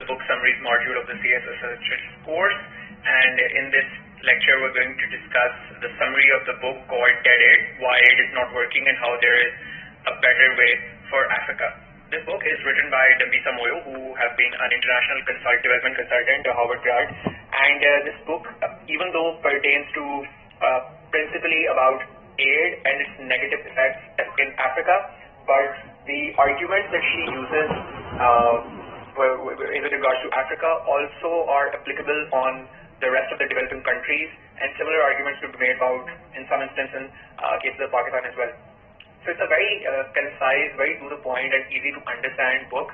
the book summaries module of the CS Research course, and in this lecture we're going to discuss the summary of the book called Dead Aid, Why Aid is Not Working and How There is a Better Way for Africa. This book is written by Dambisa Moyo, who have been an international development consultant to Harvard Grad, and this book, even though pertains to principally about aid and its negative effects in Africa, but the arguments that she uses with regards to Africa also are applicable on the rest of the developing countries, and similar arguments could be made about, in some instances, cases of Pakistan as well. So it's a very concise, very to the point and easy to understand book,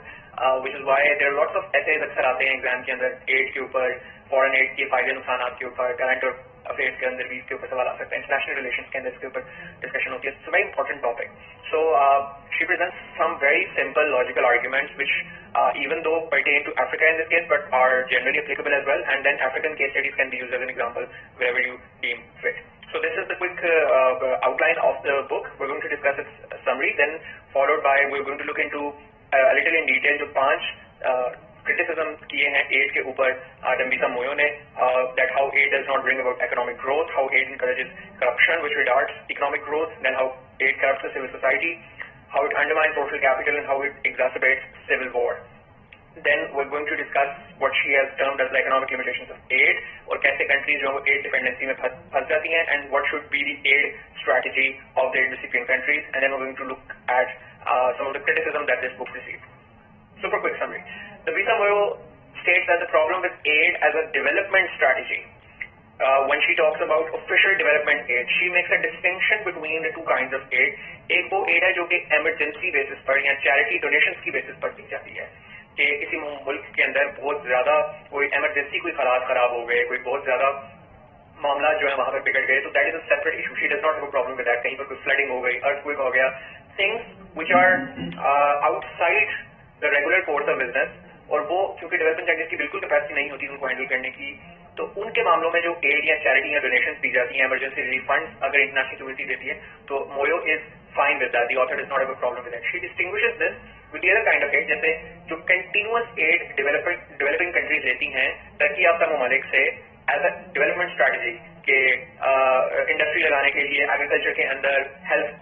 which is why there are lots of essays अक्सर आते हैं exam के अंदर add के ऊपर, foreign add के फायदे नुकसानात के ऊपर, करंट अफेयर्स के अंदर भी इसके ऊपर सवाल आ सकते हैं, इंटरनेशनल रिलेशंस के अंदर इसके ऊपर डिस्कशन होती है. It's a very important topic. So she presents some very simple logical arguments which even though pertain to Africa in this case, but are generally applicable as well, and then African case studies can be used as an example wherever you deem fit. So this is the quick outline of the book. We're going to discuss its summary, then followed by we're going to look into a little in detail जो 5 criticism किए हैं aid के ऊपर Dambisa Moyo ने, that how aid does not bring about economic growth, how aid encourages corruption which retards economic growth, then how aid corrupts the civil society, how it undermines social capital, and how it exacerbates civil war. Then we're going to discuss what she has termed as the economic limitations of aid, और कैसे countries जो aid dependency में फंस जाती हैं, and what should be the aid strategy of the aid recipient countries, and then we're going to look at some of the criticism that this book received. Super quick summary. Dambisa Moyo states that the problem with aid as a development strategy, when she talks about official development aid, she makes a distinction between the two kinds of aid. एक वो aid है जो कि emergency basis पर या charity donations की basis पर दी जाती है, कि किसी मुल्क के अंदर बहुत ज्यादा कोई इमरजेंसी, कोई हालात खराब हो गए, कोई बहुत ज्यादा मामला जो है वहां पर बिगड़ गए, तो that is a separate issue. She does not have a problem with that. कहीं पर कोई फ्लडिंग हो गई, अर्थक्वेक हो गया, things which are outside the regular course of business, और वो क्योंकि डेवलपिंग कंट्रीज की बिल्कुल कैपेसिटी नहीं होती उनको हैंडल करने की, तो उनके मामलों में जो एड या चैरिटी या डोनेशंस दी जाती हैं, इमरजेंसी रिलीफ फंड्स अगर इंटरनेशनल कम्युनिटी देती है, तो Moyo is fine with that. The author does not have a problem with that. She distinguishes this with the other kind of aid, जैसे जो कंटिन्यूअस एड डेवलपिंग कंट्रीज लेती हैं तरक्की याफ्ता ममालिक से एज अ डेवलपमेंट स्ट्रैटेजी, के industry लगाने के लिए, एग्रीकल्चर के अंदर, हेल्थ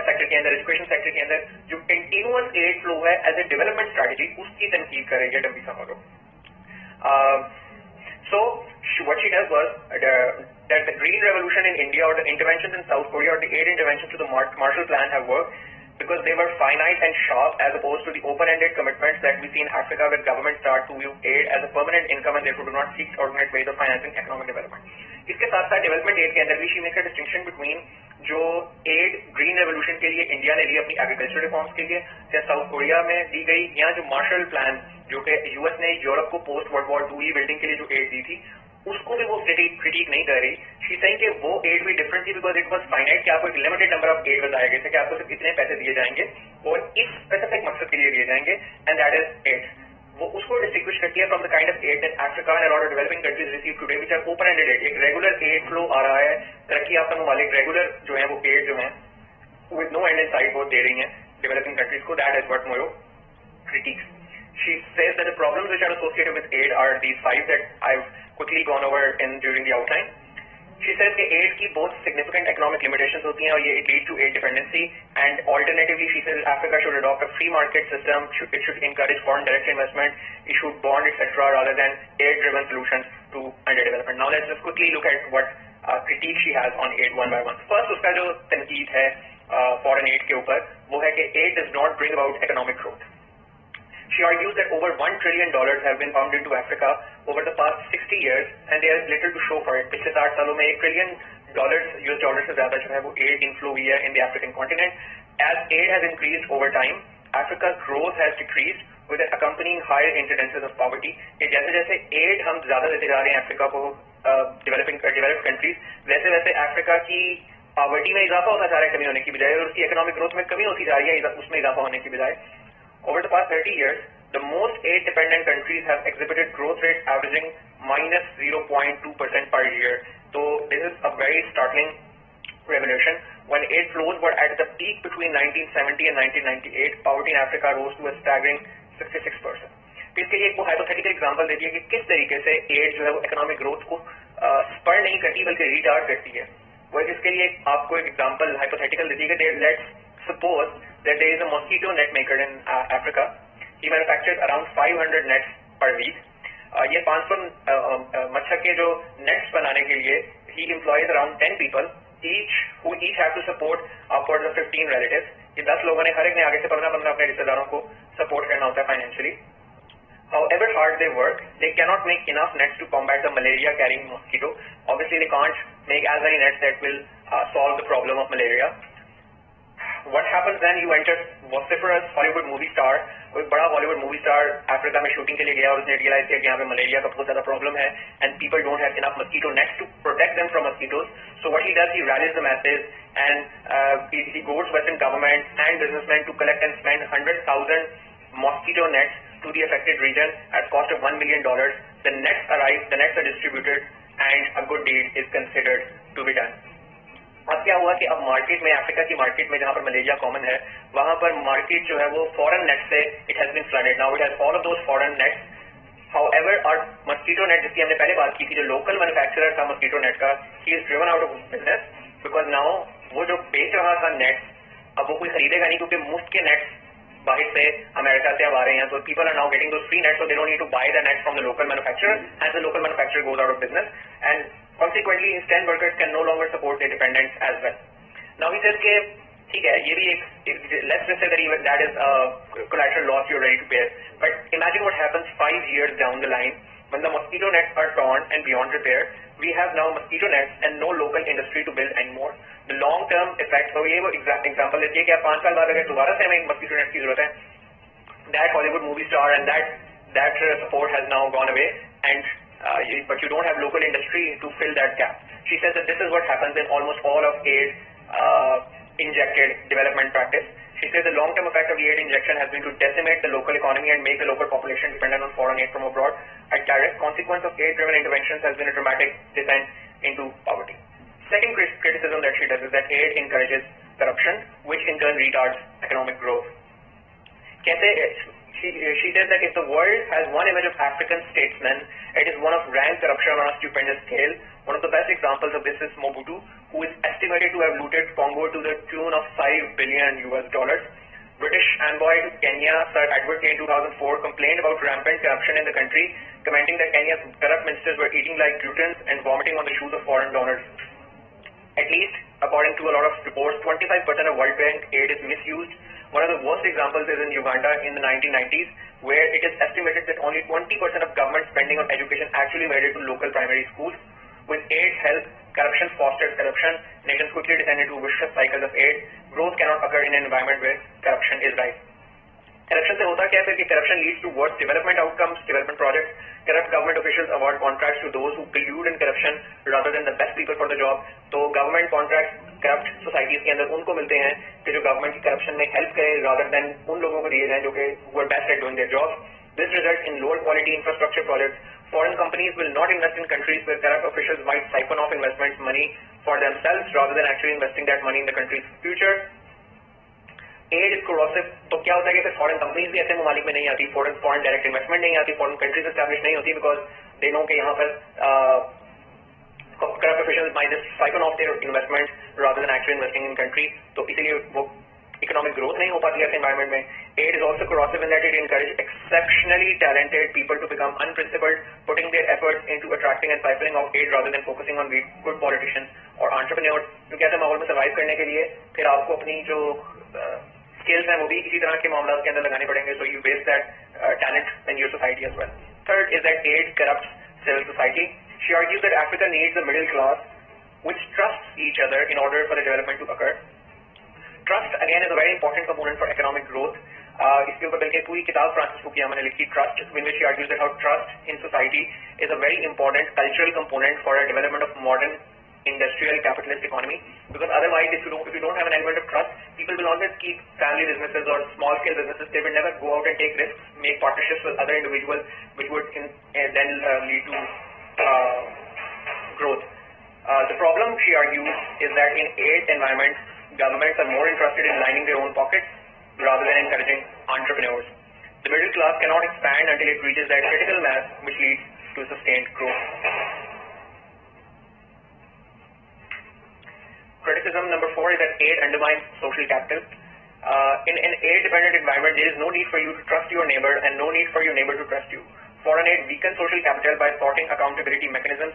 सेक्टर के अंदर, एजुकेशन सेक्टर के अंदर जो कंटिन्यूअस एड फ्लो है एज ए डेवलपमेंट स्ट्रैटेजी, उसकी तनकीद कर रही है डम्बिसा मोयो. So what she does was that the Green Revolution in India, or the interventions in South Korea, or the aid interventions to the Marshall Plan have worked because they were finite and sharp, as opposed to the open-ended commitments that we see in Africa, where governments start to view aid as a permanent income and therefore do not seek alternate ways of financing economic development. इसके साथ साथ development add के अंदर भी she makes a distinction between जो add green revolution के लिए India ने ली अपनी एग्रीकल्चर रिफॉर्म्स के लिए, या साउथ कोरिया में दी गई, या जो मार्शल प्लान जो कि यूएस ने यूरोप को पोस्ट वर्ल्ड वॉर 2 रीबिल्डिंग के लिए जो एड दी थी, उसको भी वो क्रिटिक नहीं कर रही. शी सेइंग कि वो एड भी डिफरेंट थी बिकॉज इट वाज फाइनाइट, कि आपको एक लिमिटेड नंबर ऑफ एड बताए गए थे कि आपको सिर्फ इतने पैसे दिए जाएंगे और इस स्पेसिफिक मकसद के लिए दिए जाएंगे, एंड दैट इज एड. वो उसको डिस्टिंग्विश करती है from the kind of aid that Africa and other developing countries receive today, which are open ended aid. एक रेगुलर एड फ्लो आ रहा है, तरक्की याफ्ता ममालिक रेगुलर जो है वो एड जो है with no end in sight वो दे रही हैं डेवलपिंग कंट्रीज को. That is what Moyo critiques. She says that the problems which are associated with aid are these 5 that I've quickly gone over during the outline. She says that aid की बहुत significant economic limitations होती हैं, और ये it leads to aid dependency, and alternatively she says Africa should adopt a free market system, it should encourage foreign direct investment, it should bond etc. rather than aid driven solutions to underdevelopment. Now let's just quickly look at what critique she has on aid one by one. First उसका जो तनकीद है foreign aid के ऊपर, वो है कि aid does not bring about economic growth. She argues that over $1 trillion have been pumped into Africa over the past 60 years, and there is little to show for it. पिछले 60 सालों में $1 trillion US dollars से ज्यादा जो है वो aid inflow हुई है in the African continent. As aid has increased over time, Africa's growth has decreased with an accompanying higher incidences of poverty. कि जैसे जैसे aid हम ज्यादा देते जा रहे हैं अफ्रीका को, developed countries, वैसे वैसे अफ्रीका की पॉवर्टी में इजाफा होता जा रहा है कमी होने की बजाय, और उसकी इकोनॉमिक ग्रोथ में कमी होती जा रही है उसमें इजाफा होने की बजाय. Over the past 30 years, the most aid-dependent countries have exhibited growth rates averaging minus 0.2% per year. So this is a very startling revelation. When aid flows were at the peak between 1970 and 1998, poverty in Africa rose to a staggering 66%. तो इसके लिए एक वो hypothetical example देती है कि किस तरीके से एड जो है वो इकोनॉमिक ग्रोथ को स्पर नहीं करती बल्कि रिटार्ड करती है। वो इसके लिए आपको एक एग्जांपल हाइपोथेटिकल देती है कि let's suppose that there is a mosquito net maker in Africa. He manufactures around 500 nets per week. ये 500 मच्छर के जो नेट्स बनाने के लिए he employs around 10 people each have to support upwards of 15 relatives। ये 10 लोगों ने हर एक ने आगे से 15 अपने रिश्तेदारों को सपोर्ट करना होता है financially. However hard they work, they cannot make enough nets to combat the malaria-carrying mosquito. Obviously, they can't make as many nets that will solve the problem of malaria. What happens then? You enter vociferous Hollywood movie star. कोई बड़ा Hollywood movie star Africa में shooting के लिए गया और उसने realise किया कि यहाँ पे मलेरिया का बहुत ज्यादा प्रॉब्लम है and people don't have enough mosquito nets to protect them from mosquitoes. So what he does, he rallies the masses and he goes western governments and businessmen to collect and spend 100,000 mosquito nets to the affected region at cost of $1 million. The nets arrive, the nets are distributed and a good deed is considered to be done. अब क्या हुआ कि अब market में, Africa की market में जहां पर मलेरिया कॉमन है, वहां पर मार्केट जो है वो फॉरेन नेट से it has been flooded. Now it has all of those foreign nets. However और मस्कीटो नेट जिसकी हमने पहले बात की थी, जो लोकल मैन्युफैक्चरर था मस्कीटो नेट का, he is driven out of business because now वो जो बेच रहा था नेट्स अब वो कोई खरीदेगा नहीं क्योंकि मुफ्त के नेट्स बाहर से अमेरिका से अब आ रहे हैं। So people are now getting those free nets, so they don't need to buy the nets from the local manufacturer and the local manufacturer goes out of business and consequently his 10 workers can no longer support their dependents as well. Now he says कि ठीक है, ये भी एक let's just say that even that is a collateral loss you're ready to bear. But imagine what happens 5 years down the line when the mosquito nets are torn and beyond repair. We have now mosquito nets and no local industry to build anymore. The long term effect, तो ये वो example देती है कि 5 साल बाद अगर दोबारा से हमें mosquito nets की जरूरत है, that Hollywood movie star and that support has now gone away and but you don't have local industry to fill that gap. She says that this is what happens in almost all of aid injected development practice. She says the long-term effect of the aid injection has been to decimate the local economy and make the local population dependent on foreign aid from abroad. A direct consequence of aid-driven interventions has been a dramatic descent into poverty. Second criticism that she does is that aid encourages corruption, which in turn retards economic growth. She says that if the world has one image of African statesmen, it is one of rank corruption on a stupendous scale. One of the best examples of this is Mobutu, who is estimated to have looted Congo to the tune of $5 billion. British envoy to Kenya, Sir Edward Kane, in 2004, complained about rampant corruption in the country, commenting that Kenya's corrupt ministers were eating like gluttons and vomiting on the shoes of foreign donors. At least, according to a lot of reports, 25% of World Bank aid is misused. One of the worst examples is in Uganda in the 1990s, where it is estimated that only 20% of government spending on education actually made it to local primary schools. With aid's help, corruption fosters corruption. Nations quickly descend into vicious cycles of aid. Growth cannot occur in an environment where corruption is rife. Corruption से होता क्या है कि corruption leads to worse development outcomes, development projects. Corrupt government officials award contracts to those who collude in corruption rather than the best people for the job. तो government contracts corrupt societies के अंदर उनको मिलते हैं कि जो government की corruption में help करें rather than उन लोगों को दिए जाएं जो कि who are best at doing their jobs. This results in lower quality infrastructure projects. Foreign companies will not invest in countries where corrupt officials might siphon off investments money for themselves rather than actually investing that money in the country's future. Aid is corrosive, तो क्या होता है कि फिर foreign companies भी ऐसे ममालिक में नहीं आती, फॉरेन डायरेक्ट इन्वेस्टमेंट नहीं आती, फॉरेन कंट्रीज एस्टैब्लिश नहीं होती बिकॉज दे नो कि यहाँ पर corrupt officials might just siphon off their investment rather than actually investing in country, तो इसीलिए वो इकोनॉमिक ग्रोथ नहीं हो पाती ऐसे एनवायरमेंट में. Aid is also corrosive in that it encourages exceptionally talented people to become unprincipled, putting their efforts into attracting and siphoning off aid rather than focusing on good politicians or entrepreneurs. क्योंकि ऐसे माहौल में survive करने के लिए फिर आपको अपनी जो स्किल्स हैं वो भी इसी तरह के मामलों के अंदर लगाने पड़ेंगे. So you waste that talent in your society as well. Third is that aid corrupts civil society. She argues that Africa needs a middle class which trusts each other in order for the development to occur. Trust again is a very important component for economic growth. इसके ऊपर बल्कि पूरी किताब Francis Fukuyama ने लिखी trust, in which she argues that how trust in society is a very important cultural component for a development of modern industrial capitalist economy. Because otherwise, if you don't have an element of trust, people will always keep family businesses or small scale businesses. They will never go out and take risks, make partnerships with other individuals, which would then lead to growth. The problem, she argues, is that in aid environments, governments are more interested in lining their own pockets rather than encouraging entrepreneurs. The middle class cannot expand until it reaches that critical mass which leads to sustained growth. Criticism number 4 is that aid undermines social capital. In an aid-dependent environment, there is no need for you to trust your neighbor and no need for your neighbor to trust you. Foreign aid weakens social capital by thwarting accountability mechanisms,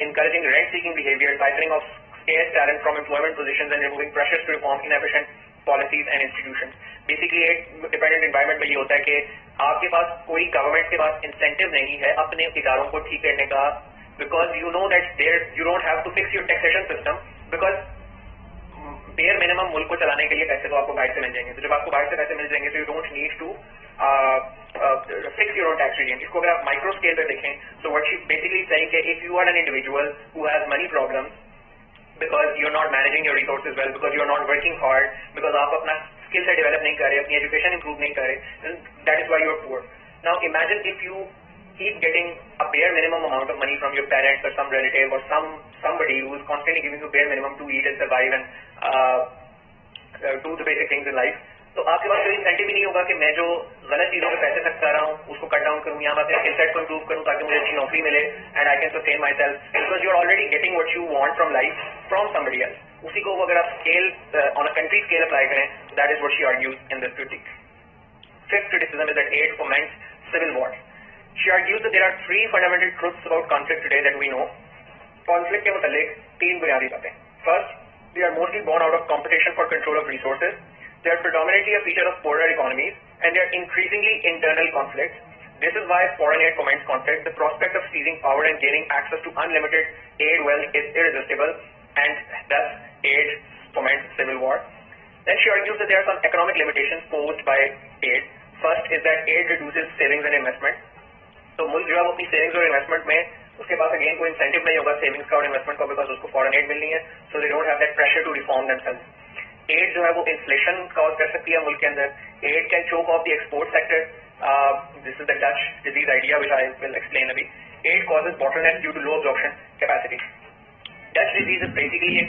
encouraging rent-seeking behavior, siphoning off scarce talent from employment positions, and removing pressures to reform inefficient policies and institutions. Basically, aid-dependent environment में ये होता है कि आपके पास कोई government के पास incentive नहीं है अपने इदारों को ठीक करने का, because you know that you don't have to fix your taxation system, because bare minimum मुल्क को चलाने के लिए पैसे तो आपको बाहर से मिल जाएंगे. तो जब आपको बाहर से पैसे मिल जाएंगे तो you don't need to fix your own tax regime. इसको अगर आप माइक्रो स्केल पे देखें, so what she basically saying कि if you are an individual who has money problems because you are not managing your resources well, because you are not working hard, because आप अपना skill से develop नहीं कर रहे, अपनी education improve नहीं कर रहे, then that is why you are poor. Now imagine if you keep getting a bare minimum amount of money from your parents or some relative or somebody who is constantly giving you bare minimum to eat and survive and do the basic things in life. तो आपके पास कोई incentive ही नहीं होगा कि मैं जो गलत चीजों पे पैसे खर्च कर रहा हूँ उसको कट डाउन करूँ, यहाँ अपने स्किल सेट को इम्प्रूव करूँ ताकि मुझे अच्छी नौकरी मिले and I can sustain myself, because you are already getting what you want from life from somebody else. उसी को अगर आप scale on a country scale apply करें, that is what she argues in this critique. Fifth criticism is that aid foments civil wars. She argues that there are 3 fundamental truths about conflict today that we know. Conflict के मुतालिक 3 बुनियादी बातें. First, they are mostly born out of competition for control of resources. They are predominantly a feature of poorer economies, and they are increasingly internal conflicts. This is why foreign aid foments conflict. The prospect of seizing power and gaining access to unlimited aid wealth is irresistible, and thus aid foments civil war. Then she argues that there are some economic limitations posed by aid. First is that aid reduces savings and investment. तो मुल्क जो है वो अपनी savings और investment में उसके पास again कोई इंसेंटिव नहीं होगा सेविंग्स का और इन्वेस्टमेंट का, बिकॉज उसको फॉरेन एड मिलनी है, so they don't have that pressure to reform themselves. Aid जो है वो इन्फ्लेशन कॉज कर सकती है मुल्क के अंदर. Aid can choke off the export sector. This is the Dutch disease idea which I will explain अभी. Aid causes bottleneck due to low absorption capacity. Dutch disease is basically a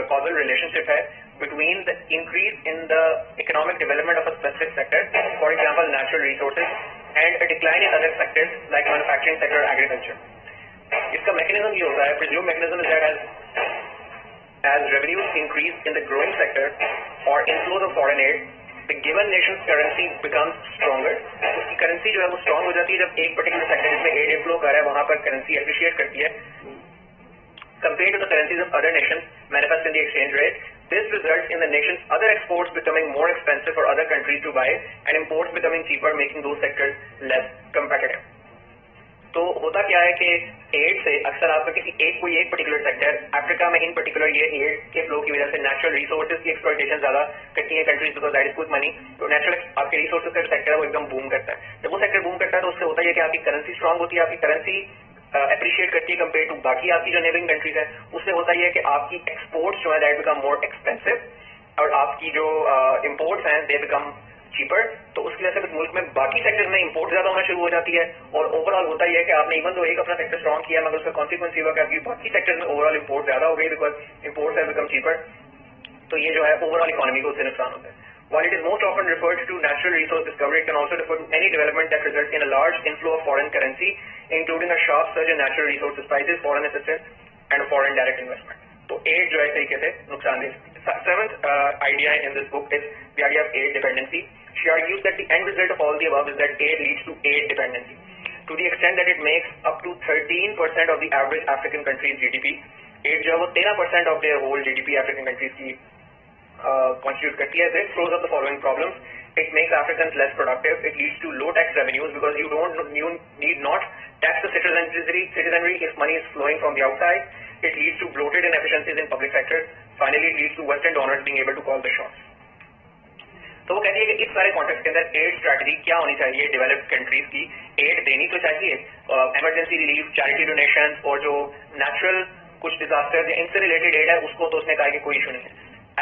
causal relationship है between the increase in the economic development of a specific sector, for example natural resources, and a decline in other sectors like manufacturing sector or agriculture. इसका mechanism ये होता है, presumed mechanism is that as revenues increase in the growing sector or inflows of foreign aid, the given nation's currency becomes stronger. उसकी currency जो है वो strong हो जाती है जब एक particular sector जिसमें aid inflow कर रहा है वहाँ पर currency appreciate करती है compared to the currencies of other nations manifest in the exchange rate. This results in the nation's other exports becoming more expensive for other countries to buy and imports becoming cheaper, making those sectors less competitive. तो होता क्या है कि add से अक्सर आपका किसी कोई एक पर्टिकुलर सेक्टर, अफ्रीका में इन पर्टिकुलर ये एड के फ्लो की वजह से नेचुरल रिसोर्सेज की एक्सप्लॉयटेशन ज्यादा करती है countries, because that is quick money. तो नेचुरल आपके रिसोर्सेज का सेक्टर है वो एकदम बूम करता है. जब वो सेक्टर बूम करता है तो उससे होता है कि आपकी करेंसी स्ट्रांग होती है, आपकी करेंसी अप्रिशिएट करती है कंपेयर टू बाकी आपकी जो नेबरिंग कंट्रीज है. उससे होता ही है कि आपकी एक्सपोर्ट्स जो है दैट बिकम मोर एक्सपेंसिव और आपकी जो इम्पोर्ट्स हैं दे बिकम चीपर. तो उसकी वजह से मुल्क में बाकी सेक्टर्स में इम्पोर्ट ज्यादा होना शुरू हो जाती है और ओवरऑल होता ही है कि आपने इवन तो एक अपना सेक्टर स्ट्रॉन्ग किया मगर उसका कॉन्सिक्वेंस ये हुआ कि आपकी बाकी सेक्टर्स में ओवरऑल इम्पोर्ट ज्यादा हो गई because imports have become cheaper. तो ये जो है ओवरऑल इकोनॉमी को उससे नुकसान होता है. While it is most often referred to natural resource discovery, it can also refer to any development that results in a large inflow of foreign currency, including a sharp surge in natural resources prices, foreign assistance, and foreign direct investment. So aid जो है इस तरीके से नुकसानदेह. Seventh idea in this book is the idea of aid dependency. She argues that the end result of all the above is that aid leads to aid dependency, to the extent that it makes up to 13% of the average African country's GDP. Aid जो है वो 13% of their whole GDP African countries की constitute करती है. This throws up the following problems. It makes Africans less productive. It leads to low tax revenues because you need not tax the citizenry if money is flowing from the outside. It leads to bloated inefficiencies in public sector. Finally, it leads to Western donors being able to call the shots. तो वो कहती है कि इस सारे context के अंदर add strategy क्या होनी चाहिए डेवलप्ड कंट्रीज की. एड देनी तो चाहिए, इमरजेंसी रिलीफ, चैरिटी डोनेशन और जो नेचुरल कुछ डिजास्टर या इनसे रिलेटेड एड है उसको तो उसने कहा कि कोई इशू नहीं है.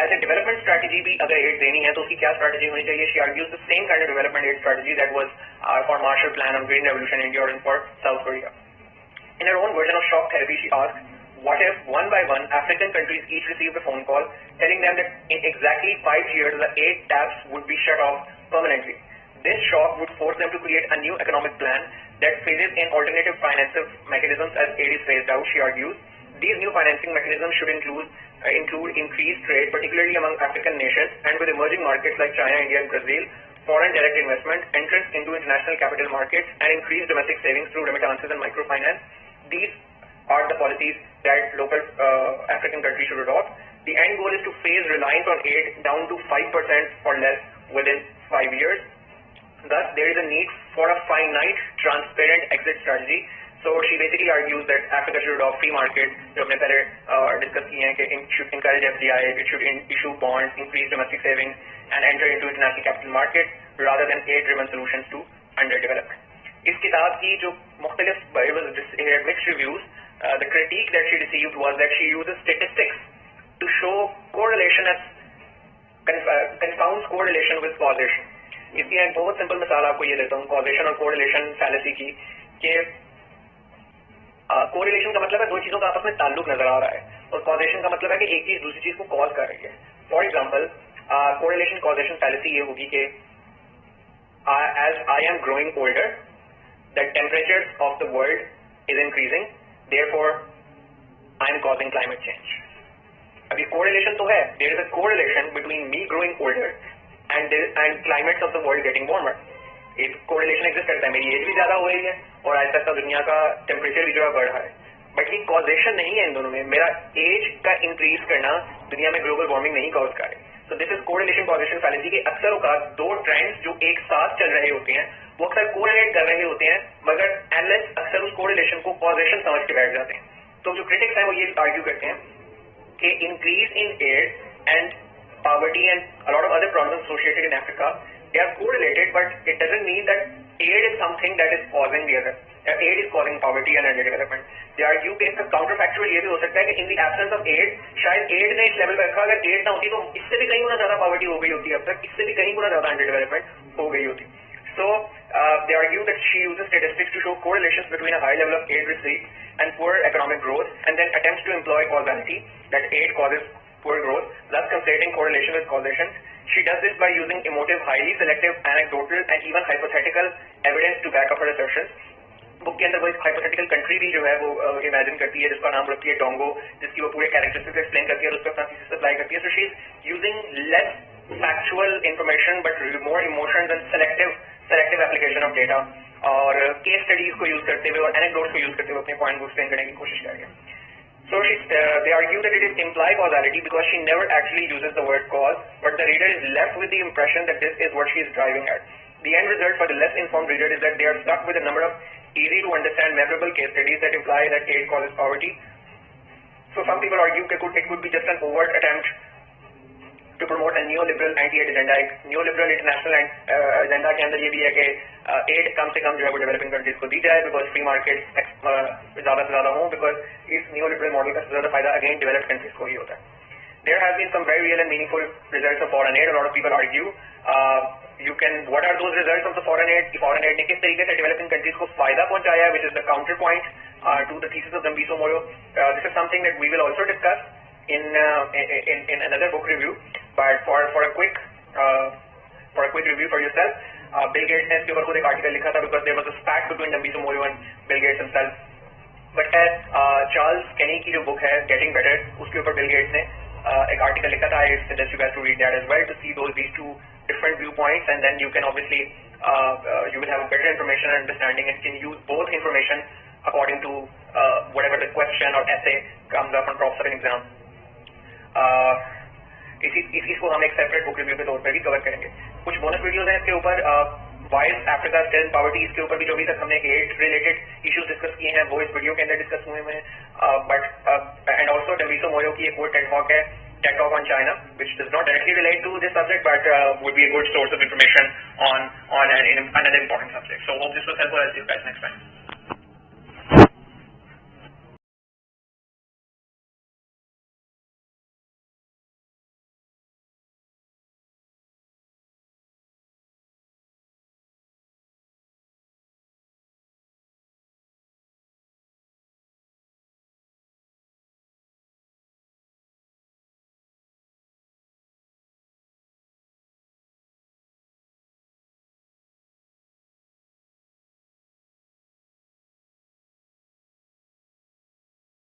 एज ए डेवलपमेंट स्ट्रैटेजी भी अगर एड देनी है तो उसकी क्या स्ट्रैटेजी होनी चाहिए. She argues the same kind of development aid strategy that was for Marshall Plan on Green Revolution India और for South Korea. In her own version of shock therapy she asked, what if one by one African countries each received a phone call telling them that in exactly 5 years the aid taps would be shut off permanently. This shock would force them to create a new economic plan that phases in alternative financial mechanisms as aid is phased out, she argues. These new financing mechanisms should include increased trade, particularly among African nations, and with emerging markets like China, India, and Brazil, foreign direct investment, entrance into international capital markets, and increased domestic savings through remittances and microfinance. These are the policies that local African countries should adopt. The end goal is to phase reliance on aid down to 5% or less within 5 years. Thus, there is a need for a finite, transparent exit strategy. So she basically argues that Africa should adopt free market, जो हमने पहले discuss किए हैं कि it should encourage FDI, it should issue bonds, increase domestic savings, and enter into international capital markets rather than aid-driven solutions to underdeveloped. इस किताब की जो मुख्तलिफ mixed reviews, the critique that she received was that she uses statistics to show correlation as confounds correlation with causation. इसकी एक बहुत simple मिसाल आपको ये देता हूँ causation और correlation fallacy की कि कोरिलेशन का मतलब है दो चीजों का आपस में ताल्लुक नजर आ रहा है और कॉजेशन का मतलब है कि एक चीज दूसरी चीज को कॉज कर रही है. For example correlation causation fallacy ये होगी कि as I am growing older, the temperatures of the world is increasing, therefore I am causing climate change. अब ये कोरिलेशन तो है, there is a correlation between me growing older and climates of the world getting warmer. एक correlation exist करता है, मेरी as भी ज्यादा हो रही है और ऐसा ऐसा दुनिया का टेम्परेचर भी जो है बढ़ रहा है, बट ये कॉजेशन नहीं है इन दोनों में. मेरा एज का इंक्रीज करना दुनिया में ग्लोबल वार्मिंग नहीं कॉज करे. So this is correlation causation fallacy के अक्सर औकात दो ट्रेंड्स जो एक साथ चल रहे होते हैं वो अक्सर कोरिलेट कर रहे होते हैं, मगर एनालिस्ट अक्सर उस कोरिलेशन को कॉजेशन समझ के बैठ जाते हैं. तो जो क्रिटिक्स हैं वो ये आर्ग्यू करते हैं कि increase in aid and poverty and a lot of other problems associated in Africa, they are correlated, but it doesn't mean that aid is something that is causing the other. Aid is causing poverty and underdevelopment. They argue कि इसका counterfactual ये भी हो सकता है कि in the absence of aid, शायद aid ने इस लेवल पर रखा, अगर aid ना होती तो इससे भी कहीं गुना ज्यादा poverty हो गई होती अब तक, इससे भी कहीं गुना ज्यादा underdevelopment हो गई होती. So they argue that she uses statistics to show correlations between a high level of aid receipts and poor economic growth, and then attempts to employ causality that aid causes poor growth, thus conflating correlation with causation. She does this by using emotive, highly selective, anecdotal and even hypothetical evidence to back up her assertions. Book के अंदर वो एक hypothetical country भी जो है वो imagine करती है जिसका नाम रखती है टोंगो, जिसकी वो पूरे कैरेक्टरिस्टिक्स एक्सप्लेन करती है और उस पर अपना थीसिस अप्लाई करती है. So she is using less factual information but more emotions and selective application of data और केस स्टडीज को यूज करते हुए और एनेक्डोट्स को यूज करते हुए अपने पॉइंट को एक्सप्लेन करने की कोशिश कर रही है. So they argue that it is implied causality because she never actually uses the word cause, but the reader is left with the impression that this is what she is driving at. The end result for the less informed reader is that they are stuck with a number of easy to understand memorable case studies that imply that aid causes poverty. So some people argue that it could be just an overt attempt to promote a neoliberal anti-aid agenda. एक neoliberal international agenda के अंदर ये भी है कि aid कम से कम जो है वो डेवलपिंग कंट्रीज को दी जाए because free markets ज़्यादा से ज़्यादा हों, because इस neoliberal मॉडल का ज़्यादा फायदा अगेन डेवलप्ड कंट्रीज को ही होता है. There have been some very real and meaningful results of foreign aid. A lot of people argue what are those results of the foreign aid? कि foreign aid ने किस तरीके से डेवलपिंग कंट्रीज को फायदा पहुंचाया, which is the counterpoint to the thesis of Dambisa Moyo. This is something that we will also discuss in another book review, but for a quick review for yourself, Bill Gates ने इसके ऊपर खुद एक article लिखा था because there was a spat between Dambisa Moyo and Bill Gates himself. But Charles केनी की जो बुक है Getting Better, उसके ऊपर बिल गेट्स ने एक आर्टिकल लिखा था. I suggest you guys to read that as well to see these two different viewpoints, and then you can obviously you will have a better information and understanding and can use both information according to whatever the question or essay comes up on props of an exam. इसको हम एक separate book review के तौर पर भी cover करेंगे. कुछ bonus videos हैं इसके ऊपर. Why Africa still in poverty, इसके ऊपर भी जो अभी तक हमने एड रिलेटेड इश्यूज डिस्कस किए हैं वो इस वीडियो के अंदर डिस्कस हुए हैं. बट एंड ऑल्सो डम्बिसो मोयो की एक और Ted talk on China which does not directly relate to this subject but would be a good source of information on another important subject. So hope this was helpful. I'll see you guys next time.